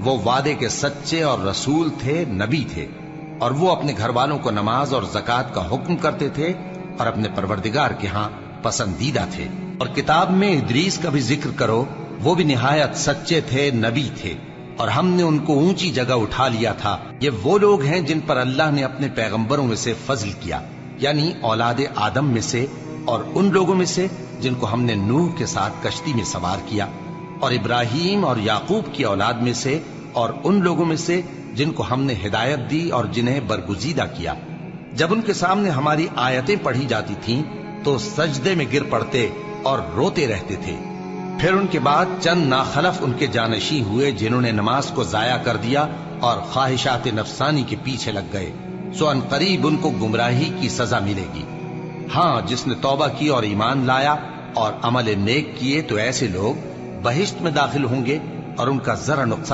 وہ وعدے کے سچے اور رسول تھے، نبی تھے، اور وہ اپنے گھر والوں کو نماز اور زکوٰۃ کا حکم کرتے تھے اور اپنے پروردگار کے ہاں پسندیدہ تھے۔ اور کتاب میں ادریس کا بھی ذکر کرو، وہ بھی نہایت سچے تھے، نبی تھے، اور ہم نے ان کو اونچی جگہ اٹھا لیا تھا۔ یہ وہ لوگ ہیں جن پر اللہ نے اپنے پیغمبروں میں سے فضل کیا، یعنی اولاد آدم میں سے، اور ان لوگوں میں سے جن کو ہم نے نوح کے ساتھ کشتی میں سوار کیا، اور ابراہیم اور یعقوب کی اولاد میں سے، اور ان لوگوں میں سے جن کو ہم نے ہدایت دی اور جنہیں برگزیدہ کیا۔ جب ان کے سامنے ہماری آیتیں پڑھی جاتی تھیں تو سجدے میں گر پڑتے اور روتے رہتے تھے۔ پھر ان کے بعد چند ناخلف ان کے جانشین ہوئے جنہوں نے نماز کو ضائع کر دیا اور خواہشات نفسانی کے پیچھے لگ گئے، سو ان قریب ان کو گمراہی کی سزا ملے گی۔ ہاں، جس نے توبہ کی اور ایمان لایا اور عمل نیک کیے تو ایسے لوگ بہشت میں داخل ہوں گے اور ان کا ذرا نقصان